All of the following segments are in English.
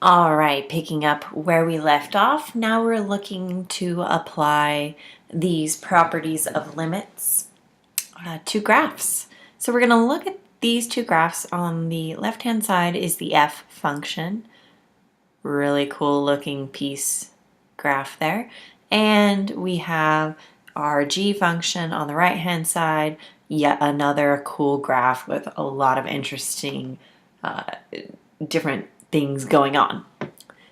All right, picking up where we left off, now we're looking to apply these properties of limits to graphs. So we're going to look at these two graphs. On the left-hand side is the f function. Really cool looking piece graph there. And we have our g function on the right-hand side, yet another cool graph with a lot of interesting different things going on.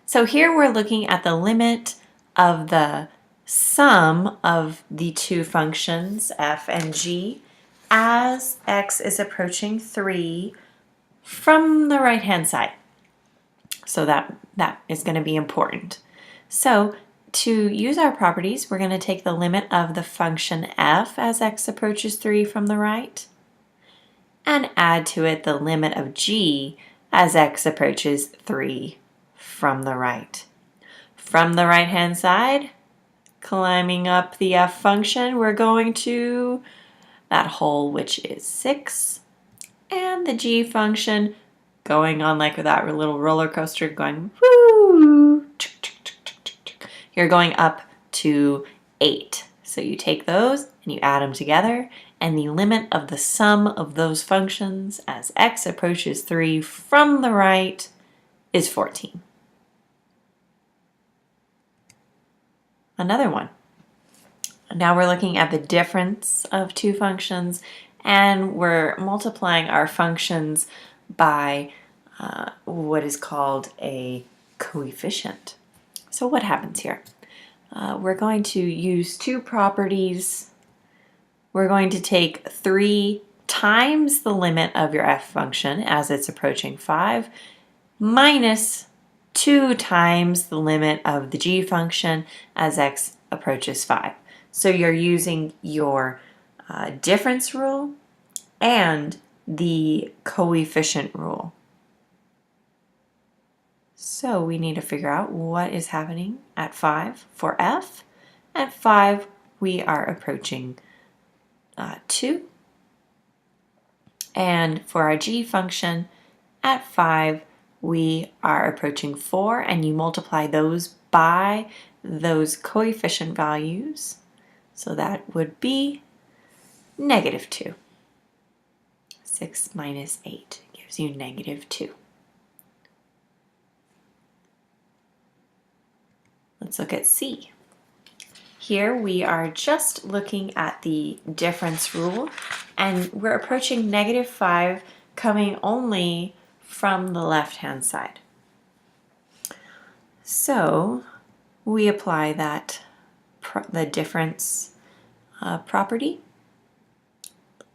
So here we're looking at the limit of the sum of the two functions f and g as x is approaching 3 from the right hand side. So that is going to be important. So to use our properties, we're going to take the limit of the function f as x approaches 3 from the right and add to it the limit of g as x approaches 3 from the right. From the right-hand side, climbing up the f function, we're going to that hole, which is 6, and the g function going on like that little roller coaster going woo. You're going up to 8. So you take those and you add them together, and the limit of the sum of those functions as x approaches 3 from the right is 14. Another one. Now we're looking at the difference of two functions, and we're multiplying our functions by what is called a coefficient. So what happens here? We're going to use two properties. We're going to take 3 times the limit of your f function as it's approaching 5 minus 2 times the limit of the g function as x approaches 5. So you're using your difference rule and the coefficient rule. So we need to figure out what is happening at 5 for f. At 5, we are approaching 2. And for our g function, at 5, we are approaching 4, and you multiply those by those coefficient values. So that would be -2. 6 minus 8 gives you -2. Let's look at C. Here we are just looking at the difference rule, and we're approaching -5 coming only from the left-hand side. So we apply that the difference property,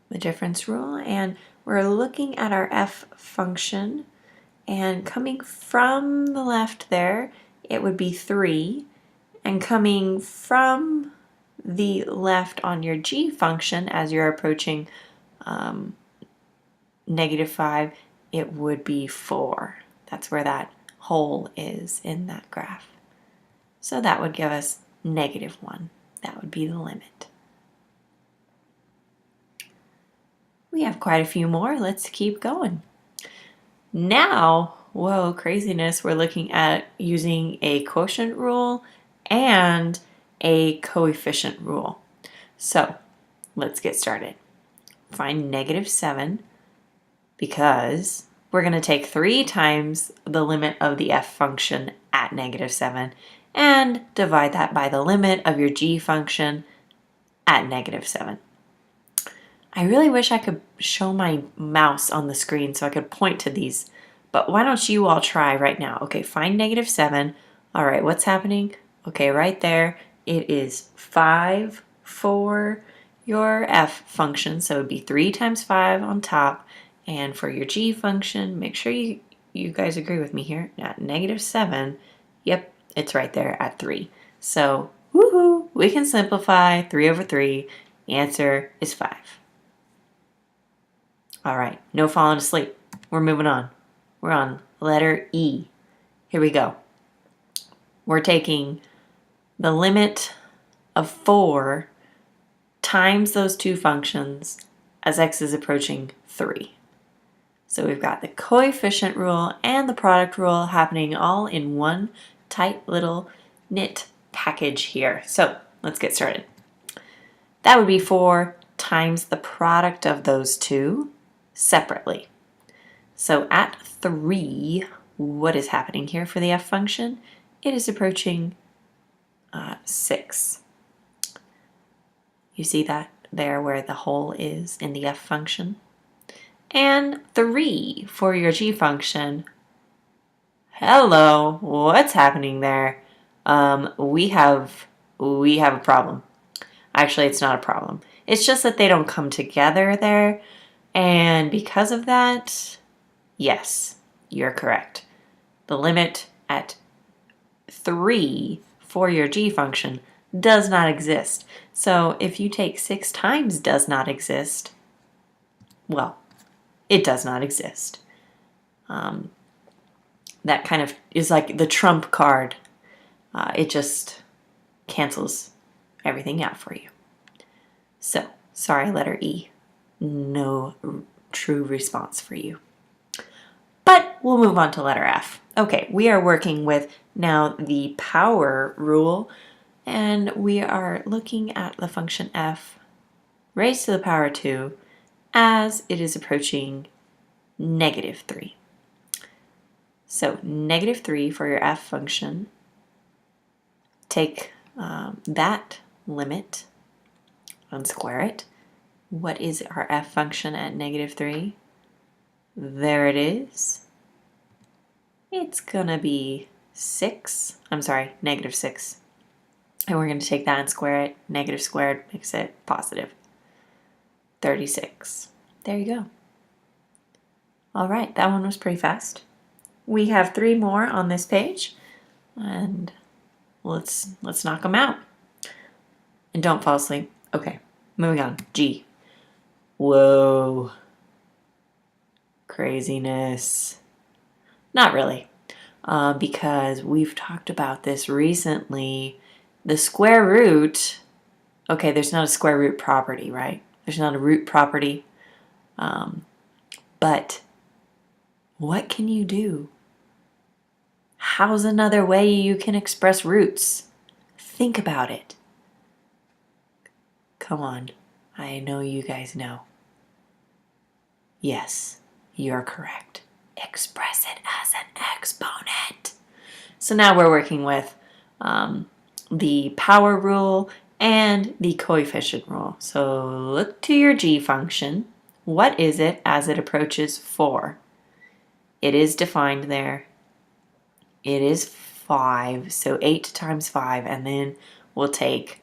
the difference rule, and we're looking at our f function, and coming from the left there, it would be 3, and coming from the left on your g function as you're approaching -5, it would be 4. That's where that hole is in that graph. So that would give us -1. That would be the limit. We have quite a few more. Let's keep going. Now, whoa, craziness, we're looking at using a quotient rule and a coefficient rule. So let's get started. Find -7 because we're going to take 3 times the limit of the f function at -7 and divide that by the limit of your g function at -7. I really wish I could show my mouse on the screen so I could point to these, but why don't you all try right now? Okay, find -7. All right, what's happening? Okay, right there, it is 5 for your f function, so it would be 3 times 5 on top. And for your g function, make sure you guys agree with me here, at -7, yep, it's right there at 3. So, woohoo, we can simplify 3 over 3. The answer is 5. All right, no falling asleep. We're moving on. We're on letter E. Here we go. We're taking the limit of 4 times those two functions as x is approaching 3. So we've got the coefficient rule and the product rule happening all in one tight little knit package here. So let's get started. That would be 4 times the product of those two separately. So at 3, what is happening here for the f function? It is approaching 6. You see that there where the hole is in the f function? And 3 for your g function. Hello, what's happening there? We have a problem. Actually, it's not a problem. It's just that they don't come together there. And because of that, yes, you're correct. The limit at 3 for your g function does not exist. So if you take 6 times does not exist, well, it does not exist. That kind of is like the trump card. It just cancels everything out for you. So, sorry, letter E. No true response for you. But we'll move on to letter F. Okay, we are working with now the power rule, and we are looking at the function f raised to the power 2 as it is approaching -3. So -3 for your f function. Take that limit, unsquare it. What is our f function at -3? There it is. It's gonna be 6. I'm sorry, -6. And we're going to take that and square it. Negative squared makes it positive. 36. There you go. All right, that one was pretty fast. We have 3 more on this page, and let's knock them out. And don't fall asleep. Okay, moving on. G. Whoa. Craziness. Not really, because we've talked about this recently. The square root, okay, there's not a square root property, right? There's not a root property. But what can you do? How's another way you can express roots? Think about it. Come on, I know you guys know. Yes, you're correct. Express it as an exponent. So now we're working with the power rule and the coefficient rule. So look to your g function. What is it as it approaches 4? It is defined there. It is 5, so 8 times 5, and then we'll take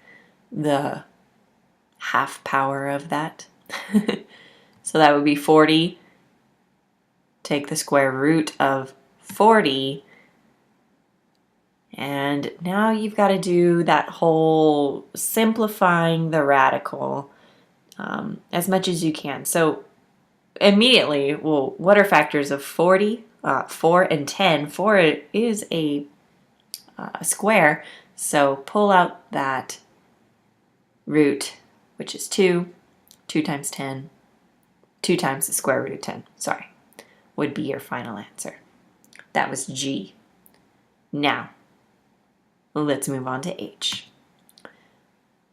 the half power of that. So that would be 40. Take the square root of 40. And now you've got to do that whole simplifying the radical as much as you can. So immediately, well, what are factors of 40? 4 and 10. 4 is a square, so pull out that root, which is 2. 2 times 10. 2 times the square root of 10, sorry, would be your final answer. That was G. Now, let's move on to H.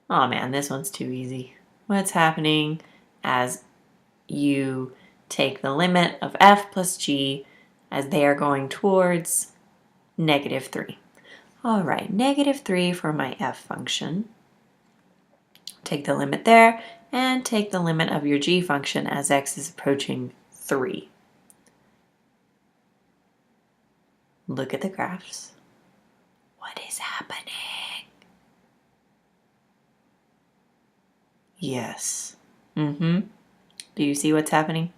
Oh man, this one's too easy. What's happening as you take the limit of f plus g as they are going towards -3. All right, -3 for my f function. Take the limit there and take the limit of your g function as x is approaching 3. Look at the graphs. What is happening? Yes. Do you see what's happening?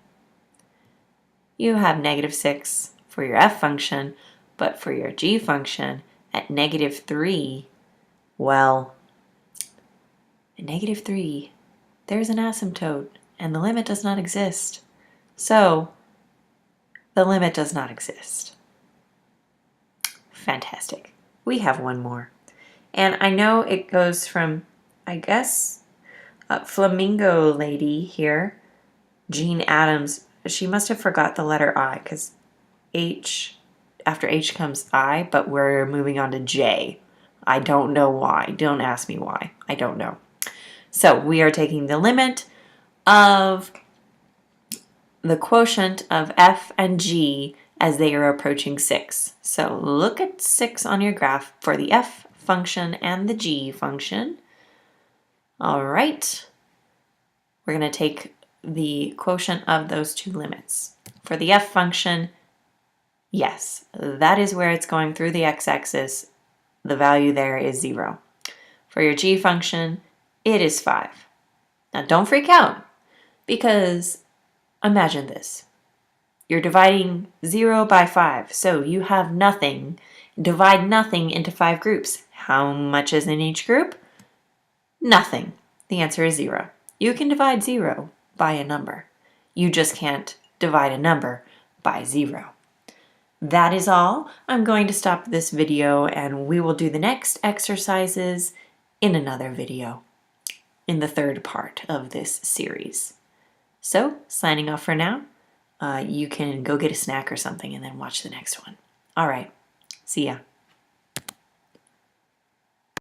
You have -6 for your f function, but for your g function at -3, well, at -3, there's an asymptote, and the limit does not exist. So, the limit does not exist. Fantastic. We have one more. And I know it goes from, I guess, Flamingo Lady here, Jean Adams. she must have forgot the letter I, because H, after H comes I, but we're moving on to J. I don't know why. Don't ask me why. I don't know. So we are taking the limit of the quotient of f and g as they are approaching 6. So look at 6 on your graph for the f function and the g function. All right. We're going to take the quotient of those two limits. For the f function, yes, that is where it's going through the x-axis. The value there is 0. For your g function, it is 5. Now don't freak out, because imagine this. You're dividing 0 by 5, so you have nothing. Divide nothing into 5 groups. How much is in each group? Nothing. The answer is 0. You can divide 0 by a number. You just can't divide a number by 0. That is all. I'm going to stop this video and we will do the next exercises in another video, in the third part of this series. So, signing off for now. You can go get a snack or something and then watch the next one. All right. See ya.